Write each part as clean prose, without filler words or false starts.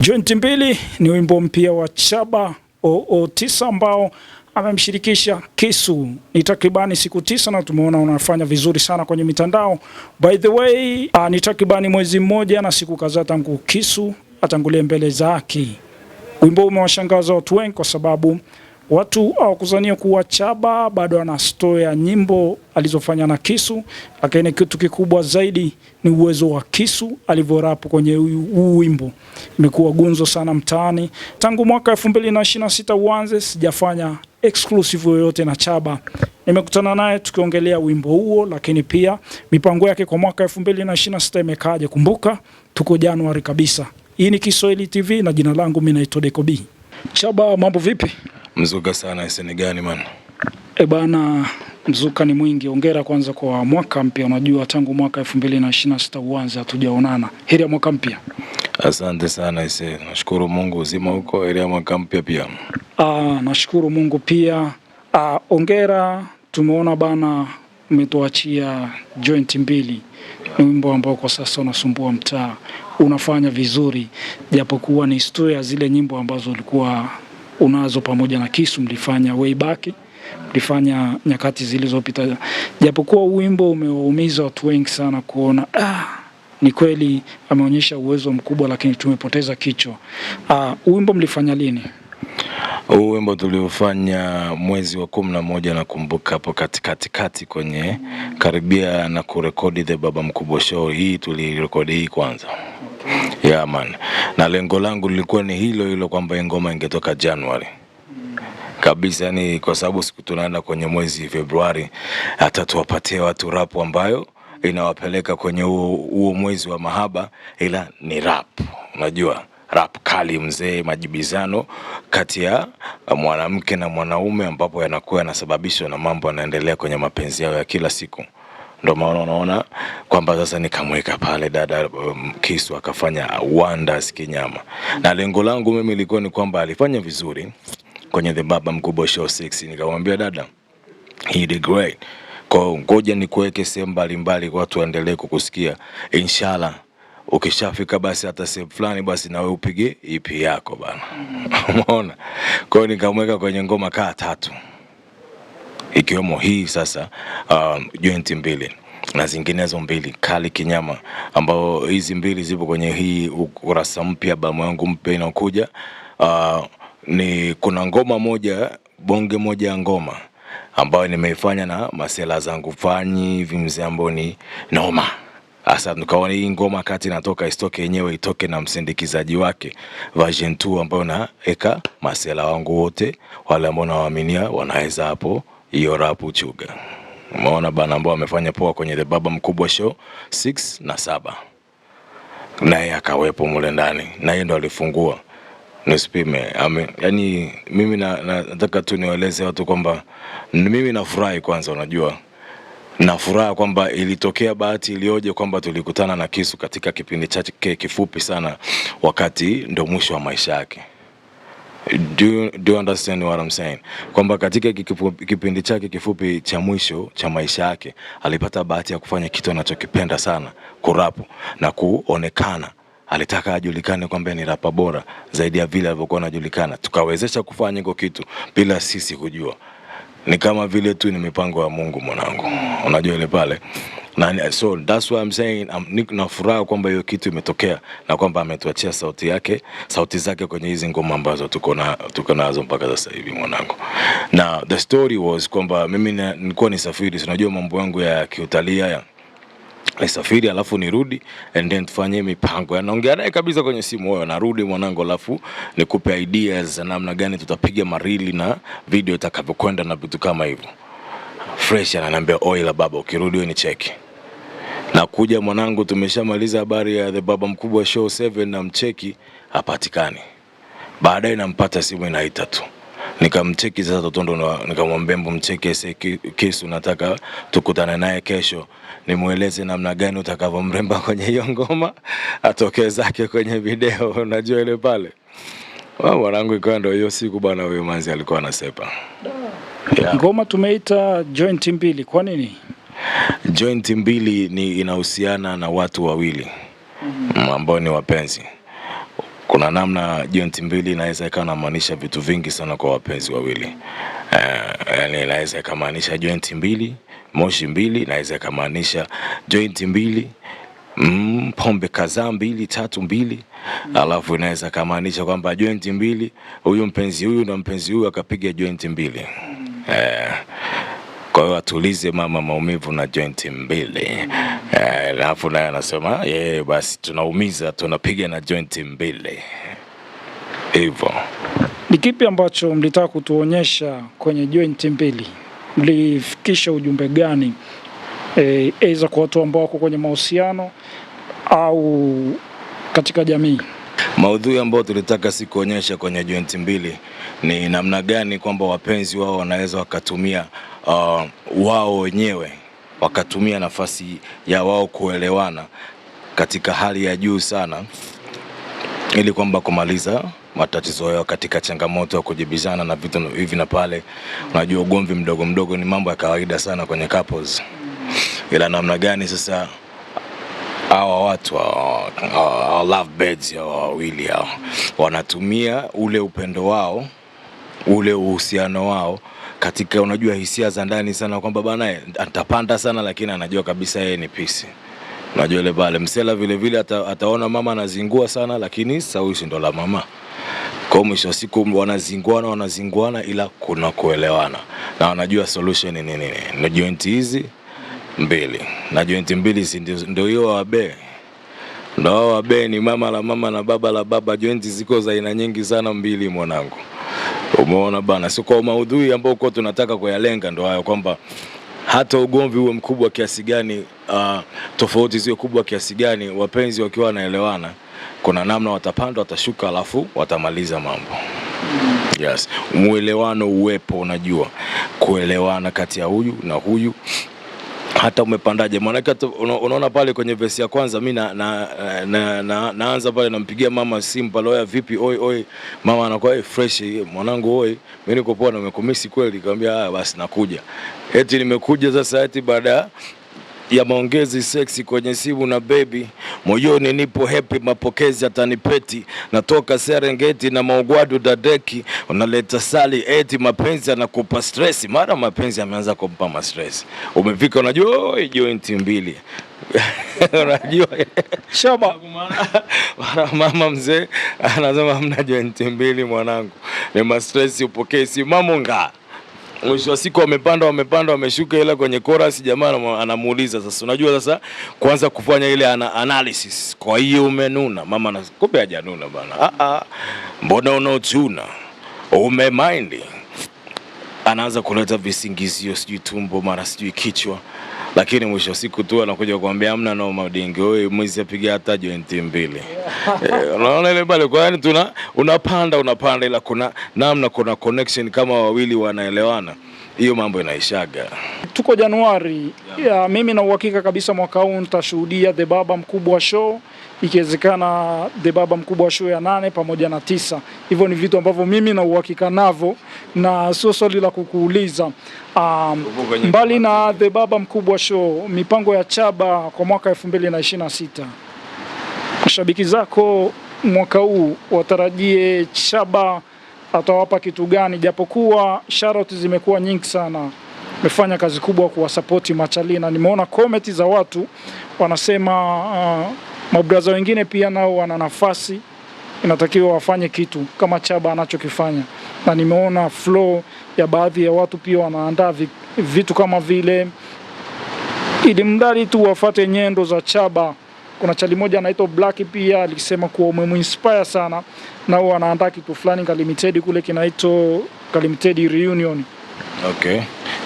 Joint mbili ni wimbo mpya wa Chaba OO9 ambao amemshirikisha Kisu. Ni takribani siku 9 na tumeona unafanya vizuri sana kwenye mitandao. By the way, ni takribani mwezi mmoja na siku kadhaa tangu Kisu atangulie mbele za haki. Wimbo umewashangaza watu wengi kwa sababu watu hawakuzania kuwa Chaba bado ana story ya nyimbo alizofanya na Kisu, lakini kitu kikubwa zaidi ni uwezo wa Kisu alivyorapu kwenye huu wimbo. Imekuwa gunzo sana mtaani. Tangu mwaka 2026 uanze sijafanya exclusive yoyote na Chaba. Nimekutana naye tukiongelea wimbo huo, lakini pia mipango yake kwa mwaka 2026 imekaaje. Kumbuka tuko Januari kabisa. Hii ni Kiswahili TV na jina langu mimi naitwa Deco B. Chaba, mambo vipi? Mzuka sana, iseni gani man? Bana, mzuka ni mwingi. Hongera kwanza kwa mwaka mpya. Unajua tangu mwaka 2026 uanze hatujaonana. Heri ya mwaka mpya. Asante sana ise. Nashukuru Mungu uzima huko. Heri ya mwaka mpya pia. Nashukuru Mungu pia. Hongera, tumeona bana umetuachia Joint mbili. Ni wimbo ambao kwa sasa unasumbua mtaa. Unafanya vizuri japokuwa ni historia zile nyimbo ambazo ulikuwa unazo pamoja na Kisu mlifanya way back, mlifanya nyakati zilizopita. Japokuwa wimbo umeumiza watu wengi sana kuona ni kweli ameonyesha uwezo mkubwa lakini tumepoteza kichwa. Wimbo mlifanya lini? Wimbo tuliofanya mwezi wa 11 nakumbuka hapo katikati kwenye karibia na kurekodi The Baba Mkubwa Show. Hii tulirekodi hii kwanza. Yeah man. Na lengo langu lilikuwa ni hilo kwamba ngoma ingetoka January. Kabisa, ni kwa sababu siku tunaenda kwenye mwezi Februari hata tuwapatie watu rap ambayo inawapeleka kwenye huo mwezi wa mahaba, ila ni rap. Unajua rap kali mzee, majibizano kati ya mwanamke na mwanaume ambapo yanakuwa yanasababishwa na mambo yanaendelea kwenye mapenzi yao ya kila siku. Ndio maana unaona kwamba sasa nikamweka pale dada Kisu akafanya wonders kinyama. Na lengo langu mimi lilikuwa ni kwamba alifanya vizuri kwenye The Baba Mkubwa Show 6. Nikamwambia dada, he did great. Kwa ngoja nikuweke sehemu mbalimbali kwa watu waendelee kukusikia. Inshallah ukishafika basi hata sehemu fulani basi na wewe upige EP yako bana. Umeona? Kwa hiyo nikamweka kwenye ngoma kaa 3. Ikiwemo hii sasa Joint mbili na zinginezo 2 kali kinyama, ambao hizi 2 zipo kwenye hii ukurasa mpya albamu yangu mpya inakuja. Ni kuna ngoma moja, bonge moja ya ngoma ambayo nimeifanya na masela zangu fanyi hivi mzee, ambao ni noma. Asa nikaona hii ngoma kati natoka istoke yenyewe itoke na msindikizaji wake version 2 ambayo naeka masela wangu wote wale ambao nawaaminia wanaweza hapo hiyo rap chuga. Umeona bana, ambao amefanya poa kwenye The Baba Mkubwa Show 6 na 7. Naye akawepo mule ndani. Na yeye ndo alifungua. Nisipime. Yani mimi nataka tu niwaeleze watu kwamba mimi nafurahi kwanza, unajua. Nafurahi kwamba ilitokea bahati ilioje kwamba tulikutana na Kisu katika kipindi chake kifupi sana, wakati ndo mwisho wa maisha yake. Do you understand what I'm saying? Kwamba katika kipindi chake kifupi cha mwisho cha maisha yake alipata bahati ya kufanya kitu anachokipenda sana, kurapu na kuonekana. Alitaka ajulikane kwamba ni rapa bora zaidi ya vile alivyokuwa anajulikana. Tukawezesha kufanya hiko kitu bila sisi kujua. Ni kama vile tu ni mipango ya Mungu mwanangu. Unajua ile pale. Na so that's why I'm saying na furaha kwamba hiyo kitu imetokea na kwamba ametuachia sauti zake kwenye hizi ngoma ambazo tuko nazo mpaka sasa hivi mwanangu. Na the story was kwamba mimi nilikuwa nisafiri, unajua mambo yangu ya kiutalii haya. Nisafiri alafu nirudi and then tufanye mipango. Naongea naye kabisa kwenye simu, wewe narudi mwanangu, alafu nikupe ideas za namna gani tutapiga marili na video itakavyokwenda na vitu kama hivyo. Fresh ananiambia oila baba, ukirudi wewe ni cheki. Na kuja mwanangu, tumeshamaliza habari ya The Baba Mkubwa Show 7 na mcheki hapatikani. Baadaye nampata simu inaita tu. Nikamcheki sasa Totondo, nikamwambia mcheki Kisu, nataka tukutane naye kesho. Nimueleze namna gani utakavyomremba kwenye hiyo ngoma atokee zake kwenye video. Unajua ile pale. Mwanangu ikawa ndio hiyo siku bwana, huyo manzi alikuwa anasepa. Yeah. Ngoma tumeita Joint mbili, kwa nini? Joint mbili ni inahusiana na watu wawili ambao ni wapenzi. kuna namna joint mbili inaweza ikamaanisha vitu vingi sana kwa wapenzi wawili. Yani inaweza ikamaanisha joint mbili, moshi mbili, inaweza ikamaanisha joint mbili, pombe kadhaa mbili, tatu mbili, alafu inaweza kamaanisha kwamba joint mbili, huyu mpenzi huyu na mpenzi huyu akapiga joint mbili. Kwa hiyo atulize mama maumivu na joint mbili. Alafu naye anasema basi tunaumiza, tunapiga na joint mbili. Hivyo. Ni kipi ambacho mlitaka kutuonyesha kwenye joint mbili? Mlifikisha ujumbe gani? Aidha kwa watu ambao wako kwenye mahusiano au katika jamii? Maudhui ambayo tulitaka si kuonyesha kwenye joint mbili ni namna gani kwamba wapenzi wao wanaweza wakatumia wao wenyewe, wakatumia nafasi ya wao kuelewana katika hali ya juu sana, ili kwamba kumaliza matatizo yao katika changamoto ya kujibizana na vitu hivi na pale. Unajua ugomvi mdogo mdogo ni mambo ya kawaida sana kwenye couples. Ila namna gani sasa hawa watu love birds wawili hao wanatumia ule upendo wao, ule uhusiano wao katika, unajua hisia za ndani sana, kwamba bana atapanda sana lakini anajua kabisa yeye ni peace. Unajua ile pale msela vile vile ataona mama anazingua sana, lakini sawishi ndo la mama. Kwa mwisho wa siku wanazinguana ila kuna kuelewana na wanajua solution ni nini. Na joint hizi mbili, na joint mbili ndio hiyo wabe. Ndio wabe ni mama la mama na baba la baba. Joint ziko za aina nyingi sana mbili mwanangu. Umeona bana, sio kwa maudhui ambayo kwa tunataka kuyalenga ndio hayo, kwamba hata ugomvi uwe mkubwa kiasi gani, tofauti ziwe kubwa kiasi gani, wapenzi wakiwa wanaelewana, kuna namna watapanda watashuka, alafu watamaliza mambo. Yes, muelewano uwepo, unajua kuelewana kati ya huyu na huyu. Hata umepandaje, maana unaona pale kwenye verse ya kwanza mimi naanza pale, nampigia mama simu pale, oya vipi, oi mama, anakuwa fresh mwanangu, oi mimi niko poa na nimekumisi kweli. Nikamwambia basi nakuja. Eti nimekuja sasa, eti baada ya maongezi sexy kwenye simu na baby, moyoni nipo happy, mapokezi atanipeti, natoka Serengeti na maugwadu dadeki, unaleta sali, eti mapenzi anakupa stress. Mara mapenzi ameanza kumpa ma stress. Umefika unajua joint mbili. Unajua Shaba mama mzee anasema hamna joint mbili mwanangu, ni ma stress upokee si mamunga. Mwisho wa siku wamepanda wameshuka, ila kwenye chorus jamaa anamuuliza sasa, unajua sasa kuanza kufanya ile analysis, kwa hiyo umenuna mama, na kumbe hajanuna bana. Mbona unaotuna umemind? Anaanza kuleta visingizio, sijui tumbo, mara sijui kichwa, lakini mwisho wa siku tu anakuja kuambia hamna no madingi, wewe mwizi apiga hata joint mbili. Unaona ile pale, kwa yani unapanda ila kuna namna, kuna connection kama wawili wanaelewana, hiyo mambo inaishaga. Tuko Januari, mimi na uhakika kabisa mwaka huu nitashuhudia The Baba Mkubwa Show, ikiwezekana The Baba Mkubwa Show ya 8 pamoja na 9. Hivyo ni vitu ambavyo mimi na uhakika navyo, na sio swali la kukuuliza. Mbali na The Baba Mkubwa Show, mipango ya Chaba kwa mwaka 2026, mashabiki zako mwaka huu watarajie Chaba atawapa kitu gani? Japokuwa shout zimekuwa nyingi sana, umefanya kazi kubwa kuwasapoti machali, na nimeona comment za watu wanasema mabraza wengine pia nao wana nafasi, inatakiwa wafanye kitu kama Chaba anachokifanya. Na nimeona flow ya baadhi ya watu pia wanaandaa vitu kama vile, ili mdali tu wafate nyendo za Chaba. Kuna chali moja anaitwa Black pia alisema kuwa umemuinspire sana, na wanaandaa kitu fulani Limited kule kinaitwa Limited Reunion. Okay,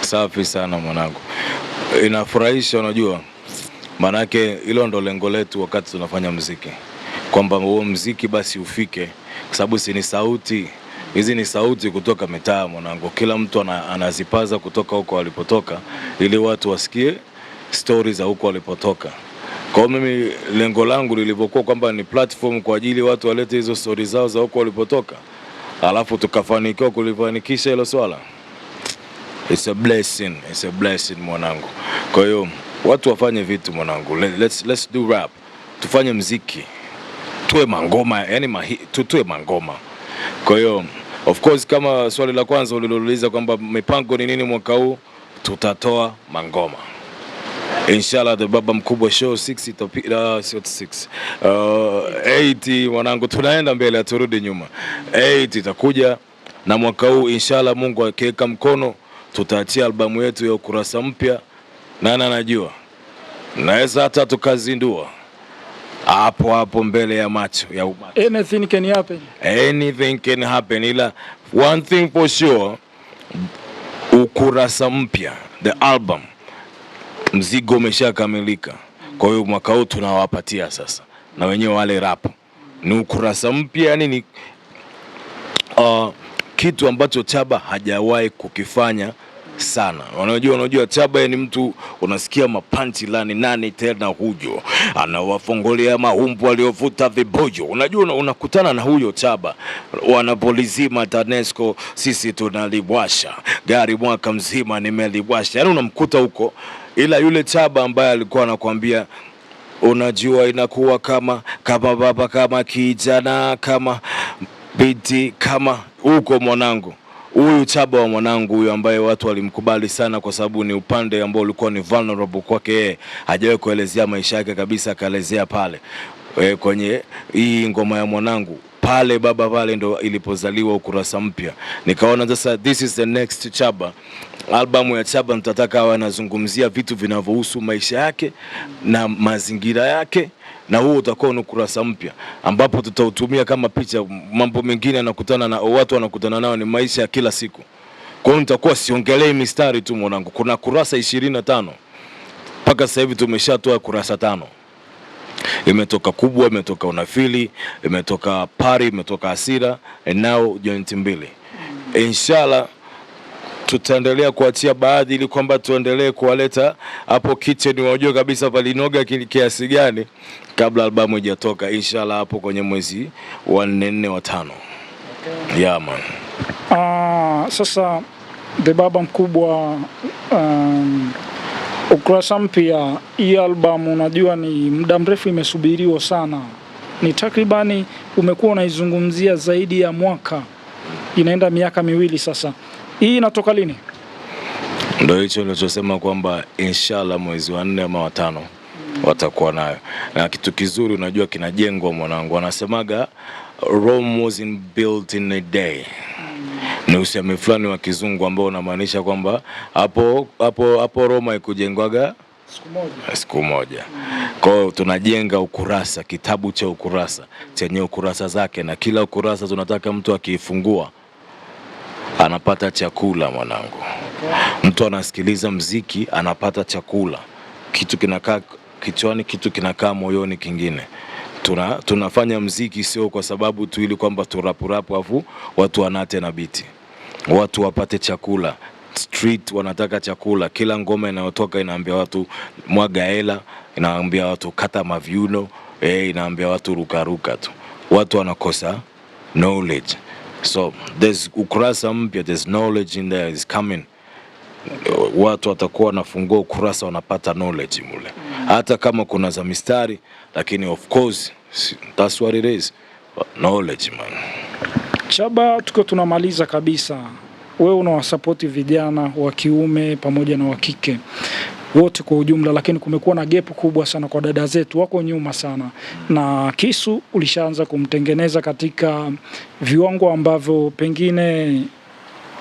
safi sana mwanangu, inafurahisha. Unajua manake hilo ndo lengo letu wakati tunafanya muziki, kwamba huo muziki basi ufike, kwa sababu si ni sauti hizi, ni sauti kutoka mitaa mwanangu, kila mtu anazipaza kutoka huko walipotoka, ili watu wasikie stories za huko walipotoka. Kwa mimi lengo langu lilivyokuwa kwamba ni platform kwa ajili watu walete hizo stories zao za huko walipotoka, alafu tukafanikiwa kulifanikisha hilo swala. It's a blessing mwanangu. Kwa hiyo watu wafanye vitu mwanangu, let's do rap, tufanye muziki, tutoe mangoma, yani tutoe mangoma. Kwa hiyo of course kama swali la kwanza ulilouliza kwamba mipango ni nini mwaka huu, tutatoa mangoma. Inshallah the Baba Mkubwa Show 80 mwanangu, tunaenda mbele aturudi nyuma. 8 itakuja na mwaka huu inshallah, Mungu akiweka mkono, tutaachia albamu yetu ya ukurasa mpya. Nani anajua, naweza hata tukazindua hapo mbele ya macho ya umati. Anything can happen. Anything can happen, ila one thing for sure, ukurasa mpya, the album, mzigo umeshakamilika. Kwa hiyo mwaka huu tunawapatia sasa na wenyewe wale rap, ni ukurasa mpya, yani ni kitu ambacho Chaba hajawahi kukifanya sana. Unajua Chaba ni mtu, unasikia mapanchi lani nani tena huyo anawafungulia maumbu waliovuta vibojo. Unajua unakutana na huyo Chaba, wanapolizima TANESCO sisi tunaliwasha gari mwaka mzima nimeliwasha, yani unamkuta huko. Ila yule Chaba ambaye alikuwa anakuambia unajua inakuwa kama baba, kama kijana, kama binti, kama huko mwanangu. Huyu Chaba wa mwanangu huyu ambaye watu walimkubali sana kwa sababu ni upande ambao ulikuwa ni vulnerable kwake yeye, hajawahi kuelezea maisha yake kabisa, akaelezea pale kwenye hii ngoma ya mwanangu pale baba, pale ndo ilipozaliwa ukurasa mpya. Nikaona sasa this is the next Chaba. Albamu ya Chaba nitataka awe anazungumzia vitu vinavyohusu maisha yake na mazingira yake, na huo utakuwa ni ukurasa mpya ambapo tutautumia kama picha. Mambo mengine anakutana na watu wanakutana nao ni maisha ya kila siku. Kwa hiyo nitakuwa siongelei mistari tu mwanangu. Kuna kurasa 25 mpaka sasa hivi tumeshatoa kurasa 5. Imetoka Kubwa, imetoka Unafili, imetoka Pari, imetoka Hasira, and now Joint 2. Inshallah tutaendelea kuachia baadhi ili kwamba tuendelee kuwaleta hapo kitchen, wajue kabisa palinoga kiasi gani kabla albamu haijatoka inshallah hapo kwenye mwezi wa 4 wa 5. Okay. Yeah man. Sasa the Baba Mkubwa, ukurasa mpya, hii albamu unajua ni muda mrefu imesubiriwa sana. Ni takribani umekuwa unaizungumzia zaidi ya mwaka, inaenda miaka 2 sasa. Hii inatoka lini? Ndio hicho nilichosema kwamba inshallah mwezi wa 4 ama wa 5 watakuwa nayo. Na kitu kizuri unajua kinajengwa mwanangu. Wanasemaga Rome wasn't built in a day. Ni usemi fulani wa kizungu ambao unamaanisha kwamba hapo Roma ikujengwaga siku moja. Kwa hiyo tunajenga ukurasa, kitabu cha ukurasa chenye ukurasa zake, na kila ukurasa tunataka mtu akiifungua anapata chakula mwanangu. Mtu anasikiliza mziki anapata chakula, kitu kinakaa kichwani, kitu kinakaa moyoni kingine. Tunafanya mziki sio kwa sababu tu ili kwamba turapurapu afu watu wanate na biti. Watu wapate chakula. Street wanataka chakula. Kila ngoma inayotoka inaambia watu mwaga hela, inaambia watu kata maviuno, inaambia watu ruka tu. Watu wanakosa knowledge. So there's ukurasa mpya, there's knowledge in there is coming. Watu watakuwa wanafungua ukurasa wanapata knowledge mule. Hata kama kuna za mistari, lakini of course that's what it is. Knowledge man. Chaba, tuko tunamaliza kabisa. Wewe unawasupport vijana wa kiume pamoja na wa kike wote kwa ujumla, lakini kumekuwa na gap kubwa sana kwa dada zetu, wako nyuma sana. Na Kisu ulishaanza kumtengeneza katika viwango ambavyo pengine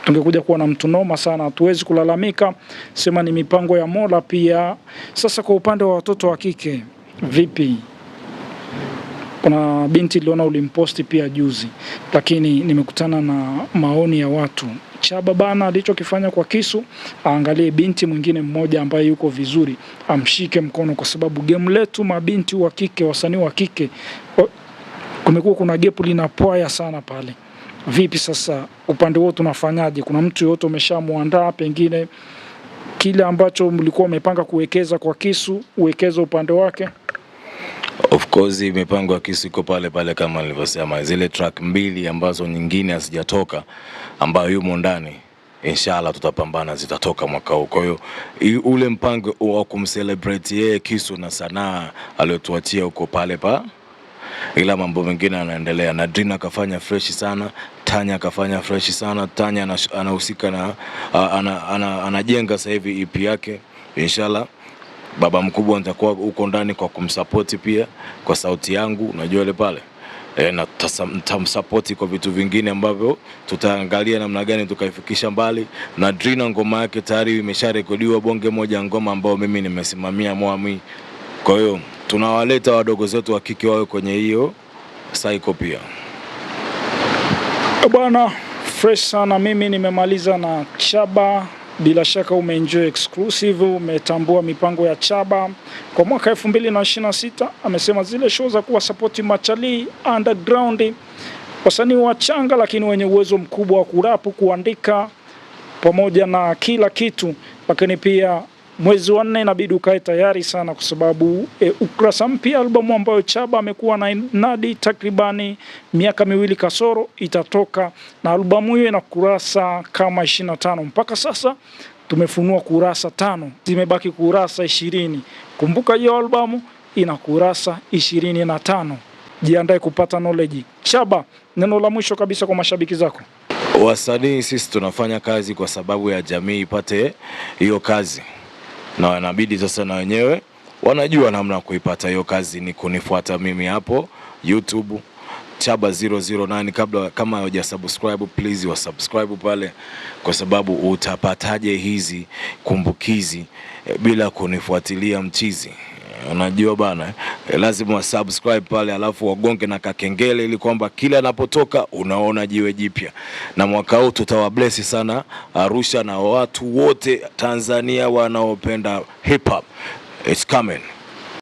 tungekuja kuwa na mtu noma sana. Hatuwezi kulalamika, sema ni mipango ya Mola pia. Sasa kwa upande wa watoto wa kike vipi? Kuna binti niliona ulimposti pia juzi, lakini nimekutana na maoni ya watu. Chaba bana alichokifanya kwa Kisu, aangalie binti mwingine mmoja ambaye yuko vizuri, amshike mkono, kwa sababu game letu mabinti wa kike, wasanii wa kike, kumekuwa kuna gap linapoa sana pale. Vipi sasa upande wote tunafanyaje? Kuna mtu yote umeshamuandaa pengine kile ambacho mlikuwa umepanga kuwekeza kwa Kisu, uwekeza upande wake? Of course mipango ya Kisu iko pale pale kama nilivyosema, zile track 2 ambazo nyingine hazijatoka ambayo yumo ndani, inshallah tutapambana zitatoka mwaka huu. Kwa hiyo ule mpango wa kumcelebrate yeye Kisu na sanaa aliyotuachia uko pale ila mambo mengine yanaendelea. Na Drina kafanya fresh sana, Tanya kafanya fresh sana. Tanya anahusika na anajenga sasa hivi EP yake. Inshallah baba mkubwa nitakuwa huko ndani kwa kumsupport pia kwa sauti yangu, unajua ile pale. Na tutamsupport kwa vitu vingine ambavyo tutaangalia namna gani tukaifikisha mbali. Na Drina ngoma yake tayari imesharekodiwa, bonge moja ngoma ambao mimi nimesimamia Mwami. Kwa hiyo tunawaleta wadogo zetu wa kike wao kwenye hiyo cycle pia. Bwana fresh sana, mimi nimemaliza na Chaba. Bila shaka umeenjoy exclusive, umetambua mipango ya Chaba kwa mwaka 2026. Amesema zile show za kuwa support machali underground, wasanii wachanga lakini wenye uwezo mkubwa wa kurapu, kuandika pamoja na kila kitu. Lakini pia mwezi wa 4 inabidi ukae tayari sana, kwa sababu ukurasa mpya albamu ambayo Chaba amekuwa na nadi takribani miaka 2 kasoro itatoka, na albamu hiyo ina kurasa kama 25. Mpaka sasa tumefunua kurasa 5, zimebaki kurasa 20. Kumbuka hiyo albamu ina kurasa 25. Jiandae kupata knowledge. Chaba, neno la mwisho kabisa kwa mashabiki zako. Wasanii sisi tunafanya kazi kwa sababu ya jamii ipate hiyo kazi, na inabidi sasa na wenyewe wanajua namna kuipata hiyo kazi. Ni kunifuata mimi hapo YouTube Chaba 009. Kama hujasubscribe please wa subscribe pale, kwa sababu utapataje hizi kumbukizi bila kunifuatilia mchizi? Unajua bana, lazima wa subscribe pale, alafu wagonge na kakengele ili kwamba kila anapotoka unaona jiwe jipya. Na mwaka huu tutawabless sana Arusha na watu wote Tanzania wanaopenda hip hop. It's coming.